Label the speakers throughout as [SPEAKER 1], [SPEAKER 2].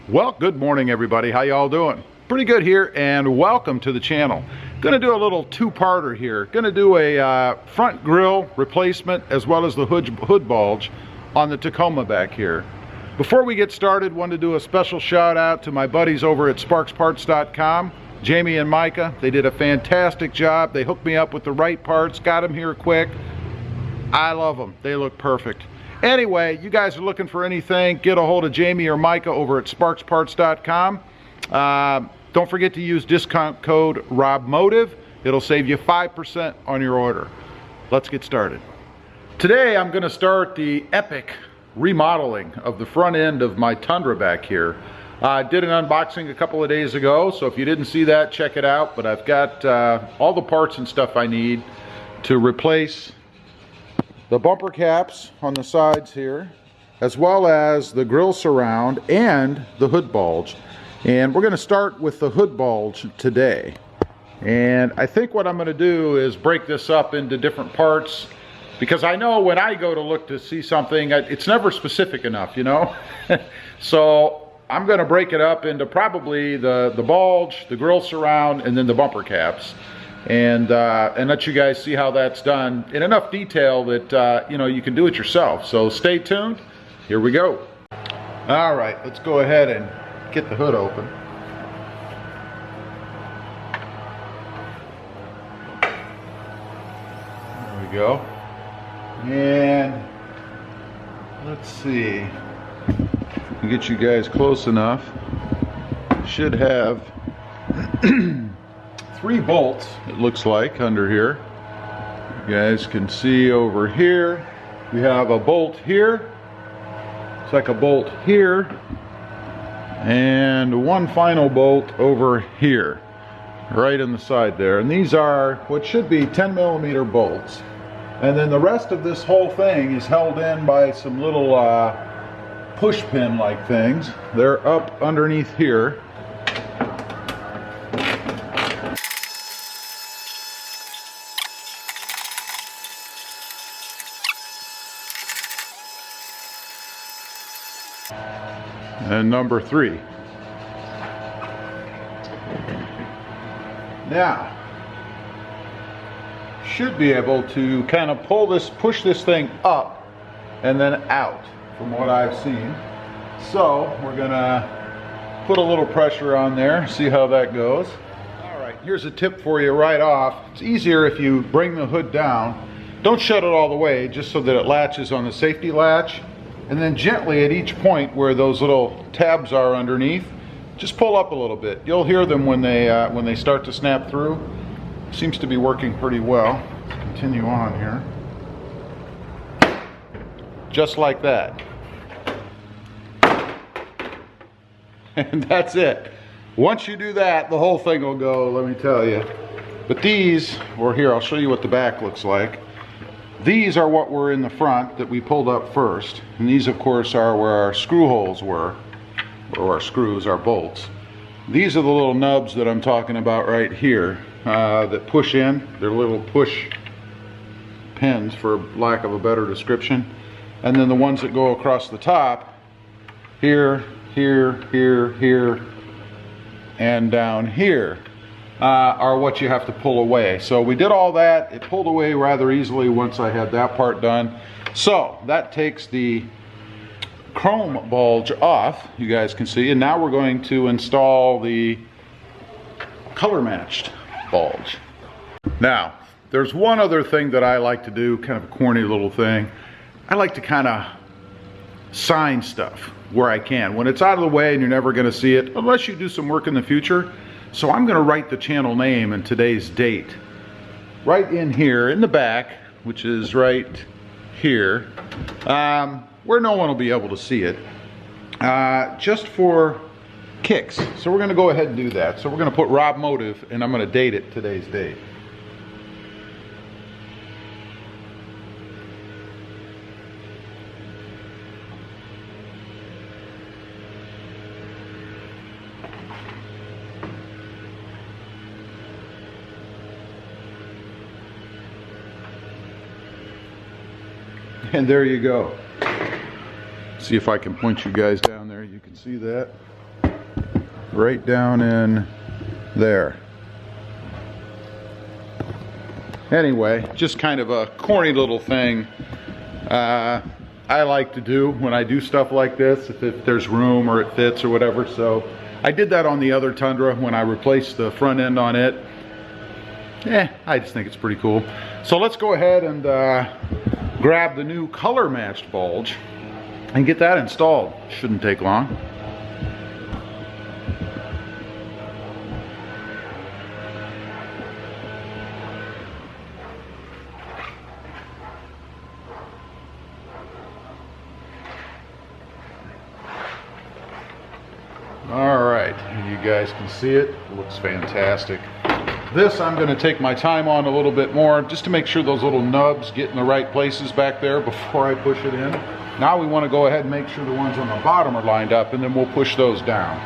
[SPEAKER 1] Well, good morning everybody. How y'all doing? Pretty good here, and welcome to the channel. Gonna do a little two-parter here. Gonna do a front grille replacement as well as the hood bulge on the Tacoma back here. Before we get started, wanted to do a special shout out to my buddies over at sparksparts.com, Jamie and Micah. They did a fantastic job. They hooked me up with the right parts, got them here quick. I love them. They look perfect. Anyway, you guys are looking for anything, get a hold of Jamie or Micah over at sparksparts.com. Don't forget to use discount code RobMotive. It'll save you 5% on your order. Let's get started. Today I'm going to start the epic remodeling of the front end of my Tundra back here. I did an unboxing a couple of days ago, so if you didn't see that, check it out. But I've got all the parts and stuff I need to replace the bumper caps on the sides here, as well as the grille surround and the hood bulge. And we're going to start with the hood bulge today. And I think what I'm going to do is break this up into different parts, because I know when I go to look to see something, it's never specific enough, you know. So I'm going to break it up into probably the bulge, the grille surround, and then the bumper caps. And let you guys see how that's done in enough detail that you know, you can do it yourself. So stay tuned. Here we go. All right, let's go ahead and get the hood open. There we go. And let's see if we can get you guys close enough. Should have 3 bolts, it looks like, under here. You guys can see over here we have a bolt here. It's like a bolt here, and one final bolt over here, right in the side there. And these are what should be 10mm bolts. And then the rest of this whole thing is held in by some little push pin like things. They're up underneath here. And number 3. Now, should be able to kind of push this thing up and then out from what I've seen. So we're gonna put a little pressure on there, see how that goes. All right, here's a tip for you right off. It's easier if you bring the hood down. Don't shut it all the way, just so that it latches on the safety latch. And then gently at each point where those little tabs are underneath, just pull up a little bit. You'll hear them when they start to snap through. Seems to be working pretty well. Let's continue on here. Just like that. And that's it. Once you do that, the whole thing will go, let me tell you. But these, or here, I'll show you what the back looks like. These are what were in the front that we pulled up first. And these, of course, are where our screw holes were, or our screws, our bolts. These are the little nubs that I'm talking about right here that push in. They're little push pins, for lack of a better description. And then the ones that go across the top, here, here, here, here, and down here, are what you have to pull away. So we did all that. It pulled away rather easily once I had that part done. So that takes the chrome bulge off, you guys can see, and now we're going to install the color matched bulge. Now, there's one other thing that I like to do, kind of a corny little thing. I like to kind of sign stuff where I can, when it's out of the way and you're never going to see it, unless you do some work in the future. So I'm going to write the channel name and today's date right in here in the back, which is right here, where no one will be able to see it, just for kicks. So we're going to go ahead and do that. So we're going to put RobMotive, and I'm going to date it today's date. And there you go. See if I can point you guys down there. You can see that. right down in there. Anyway, just kind of a corny little thing I like to do when I do stuff like this, if there's room or it fits or whatever. So I did that on the other Tundra when I replaced the front end on it. I just think it's pretty cool. So let's go ahead and grab the new color matched bulge and get that installed. Shouldn't take long. Alright, you guys can see it. It looks fantastic. This I'm going to take my time on a little bit more just to make sure those little nubs get in the right places back there before I push it in. Now we want to go ahead and make sure the ones on the bottom are lined up, and then we'll push those down.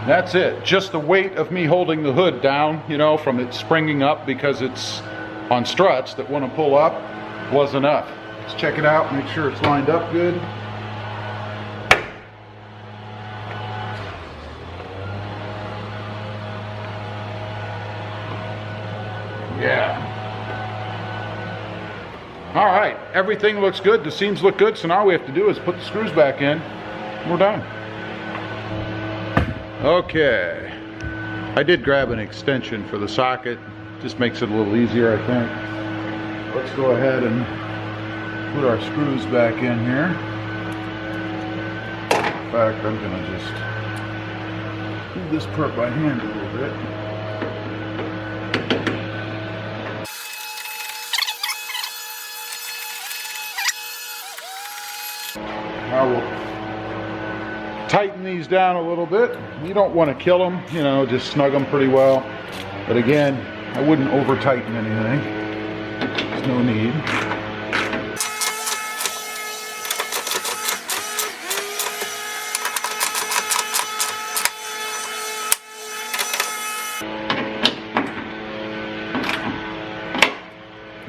[SPEAKER 1] That's it. Just the weight of me holding the hood down, you know, from it springing up because it's on struts that want to pull up, was enough. Let's check it out, make sure it's lined up good. Yeah. All right, everything looks good. The seams look good, so now all we have to do is put the screws back in. We're done. Okay, I did grab an extension for the socket. Just makes it a little easier, I think. Let's go ahead and put our screws back in here. In fact, I'm gonna just do this part by hand a little bit. Now we'll tighten these down a little bit. You don't want to kill them, you know, just snug them pretty well. But again, I wouldn't over tighten anything. There's no need.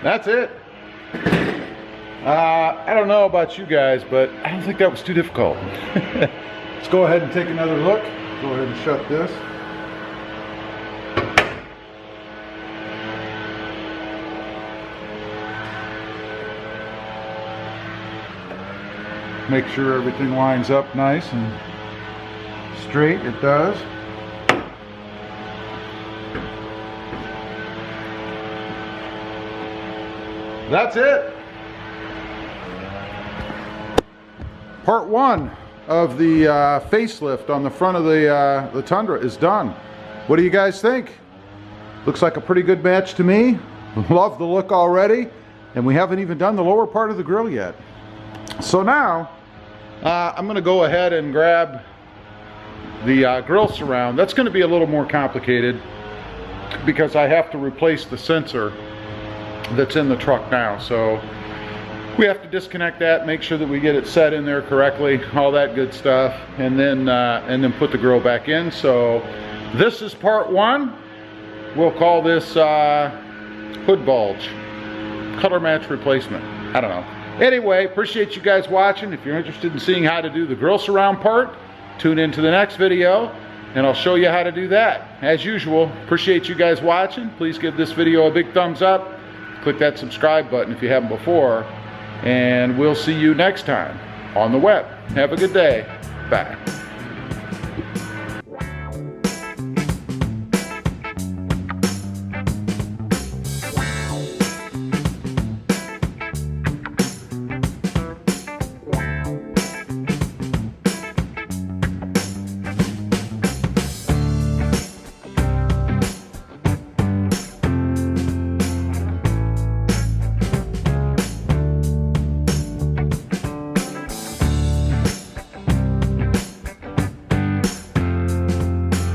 [SPEAKER 1] That's it. I don't know about you guys, but I don't think that was too difficult. Let's go ahead and take another look. Go ahead and shut this. Make sure everything lines up nice and straight. It does. That's it. Part one of the facelift on the front of the Tundra is done. What do you guys think? Looks like a pretty good match to me. Love the look already, and we haven't even done the lower part of the grill yet. So now I'm going to go ahead and grab the grill surround. That's going to be a little more complicated because I have to replace the sensor that's in the truck now. So we have to disconnect that, make sure that we get it set in there correctly, all that good stuff, and then put the grill back in. So this is part one. We'll call this hood bulge color match replacement. I don't know. Anyway, appreciate you guys watching. If you're interested in seeing how to do the grill surround part, tune into the next video and I'll show you how to do that. As usual, appreciate you guys watching. Please give this video a big thumbs up. Click that subscribe button if you haven't before. And we'll see you next time on the web. Have a good day. Bye.